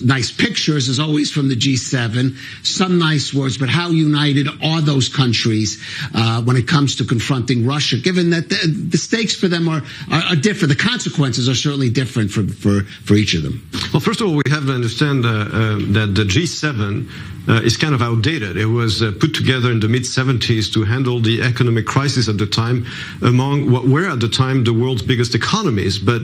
Nice pictures, as always, from the G7, some nice words, but how united are those countries when it comes to confronting Russia, given that the stakes for them are different? The consequences are certainly different for each of them. Well, first of all, we have to understand that the G7 is kind of outdated. It was put together in the mid-70s to handle the economic crisis at the time among what were at the time the world's biggest economies. But,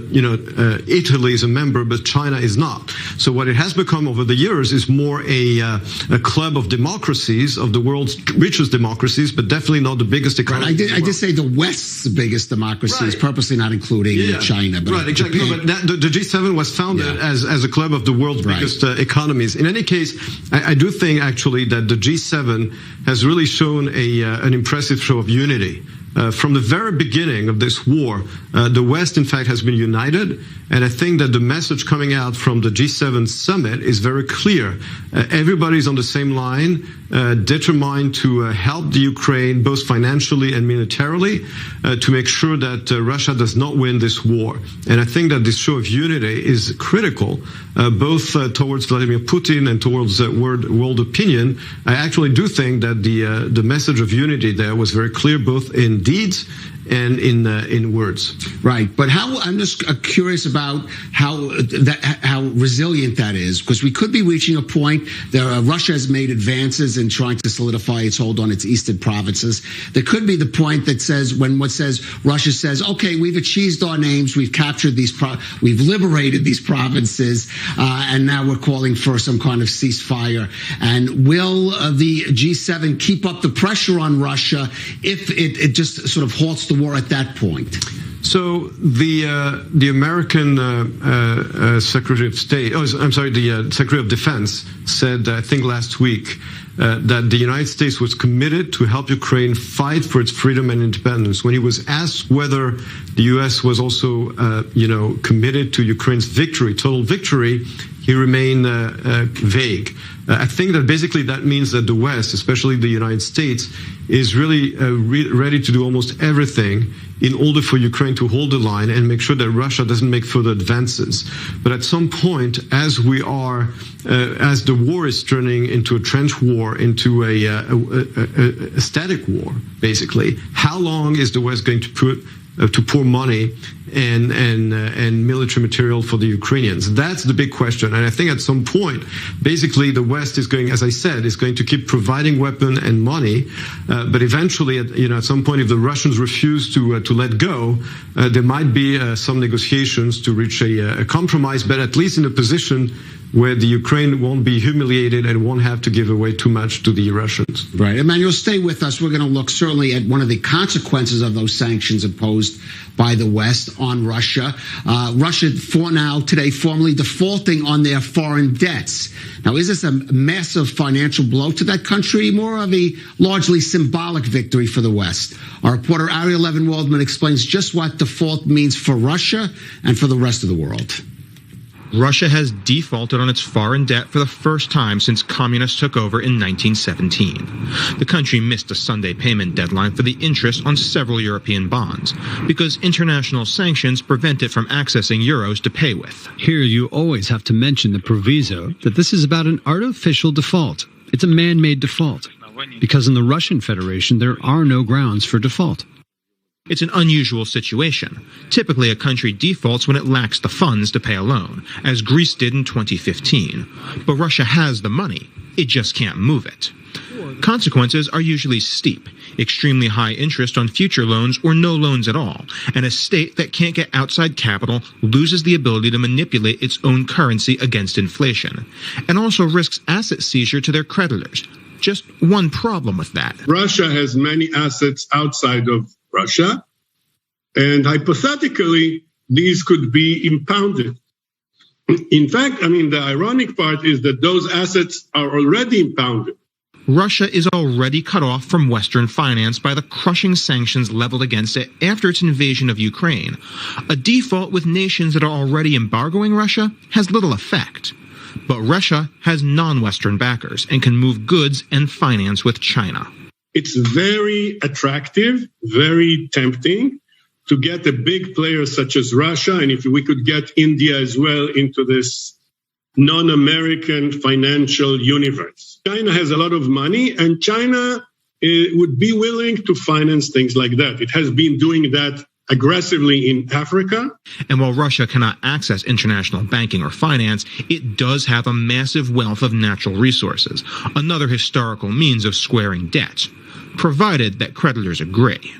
Italy is a member, but China is not. So what it has become over the years is more a club of democracies, of the world's richest democracies, but definitely not the biggest economy. Right. I did say the West's biggest democracy, is purposely not including China. But right, exactly. No, but the G7 was founded as a club of the world's biggest economies. In any case, I do think actually that the G7 has really shown an impressive show of unity. From the very beginning of this war, the West, in fact, has been united. And I think that the message coming out from the G7 summit is very clear. Everybody's on the same line, determined to help the Ukraine, both financially and militarily, to make sure that Russia does not win this war. And I think that this show of unity is critical, both towards Vladimir Putin and towards world opinion. I actually do think that the message of unity there was very clear, both in deeds and in words. Right, but I'm just curious about how resilient that is, because we could be reaching a point that Russia has made advances in trying to solidify its hold on its eastern provinces. There could be the point that says Russia says, okay, we've achieved our names, we've captured we've liberated these provinces, and now we're calling for some kind of ceasefire. And will the G7 keep up the pressure on Russia if it just sort of halts the war at that point? So the American Secretary of State, the Secretary of Defense said, I think last week, that the United States was committed to help Ukraine fight for its freedom and independence. When he was asked whether the U.S. was also, committed to Ukraine's victory, total victory, he remained vague. I think that basically that means that the West, especially the United States, is really ready to do almost everything in order for Ukraine to hold the line and make sure that Russia doesn't make further advances. But at some point, as the war is turning into a trench war, into a static war, basically, how long is the West going to pour money and military material for the Ukrainians? That's the big question. And I think at some point, basically the West is going, as I said, is going to keep providing weapon and money. But eventually, at some point, if the Russians refuse to let go, there might be some negotiations to reach a compromise, but at least in a position where the Ukraine won't be humiliated and won't have to give away too much to the Russians. Right. Emmanuel, stay with us. We're going to look certainly at one of the consequences of those sanctions imposed by the West on Russia. Russia, today, formally defaulting on their foreign debts. Now, is this a massive financial blow to that country, more of a largely symbolic victory for the West? Our reporter Ariel Levin-Waldman explains just what default means for Russia and for the rest of the world. Russia has defaulted on its foreign debt for the first time since communists took over in 1917. The country missed a Sunday payment deadline for the interest on several European bonds because international sanctions prevent it from accessing euros to pay with. Here you always have to mention the proviso that this is about an artificial default. It's a man-made default because in the Russian Federation there are no grounds for default. It's an unusual situation. Typically, a country defaults when it lacks the funds to pay a loan, as Greece did in 2015. But Russia has the money. It just can't move it. Consequences are usually steep, extremely high interest on future loans or no loans at all, and a state that can't get outside capital loses the ability to manipulate its own currency against inflation, and also risks asset seizure to their creditors. Just one problem with that. Russia has many assets outside of Russia, and hypothetically, these could be impounded. In fact, the ironic part is that those assets are already impounded. Russia is already cut off from Western finance by the crushing sanctions leveled against it after its invasion of Ukraine. A default with nations that are already embargoing Russia has little effect. But Russia has non-Western backers and can move goods and finance with China. It's very attractive, very tempting to get a big player such as Russia, and if we could get India as well into this non-American financial universe. China has a lot of money, and China would be willing to finance things like that. It has been doing that aggressively in Africa. And while Russia cannot access international banking or finance, it does have a massive wealth of natural resources, another historical means of squaring debt, provided that creditors agree.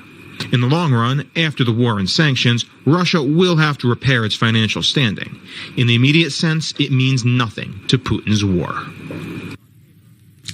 In the long run, after the war and sanctions, Russia will have to repair its financial standing. In the immediate sense, it means nothing to Putin's war.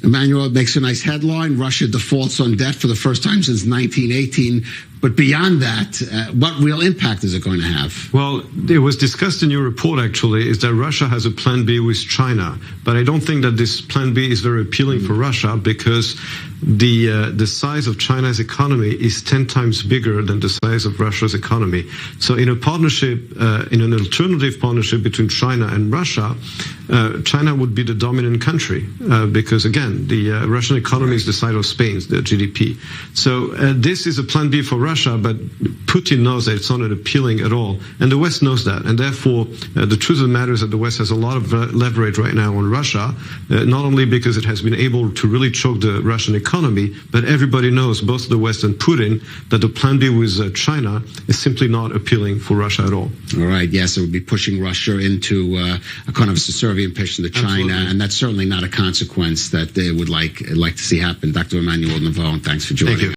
Emmanuel, makes a nice headline. Russia defaults on debt for the first time since 1918. But beyond that, what real impact is it going to have? Well, it was discussed in your report, actually, is that Russia has a plan B with China. But I don't think that this plan B is very appealing for Russia, because the size of China's economy is 10 times bigger than the size of Russia's economy. So in a partnership, in an alternative partnership between China and Russia, China would be the dominant country, because, again, the Russian economy is the size of Spain's, the GDP. So this is a plan B for Russia, but Putin knows that it's not appealing at all. And the West knows that. And therefore, the truth of the matter is that the West has a lot of leverage right now on Russia, not only because it has been able to really choke the Russian economy, but everybody knows, both the West and Putin, that the plan B with China is simply not appealing for Russia at all. All right. Yes, it would be pushing Russia into a kind of a subservient position to China. Absolutely. And that's certainly not a consequence that they would like to see happen. Dr. Emmanuel Navon, thanks for joining us.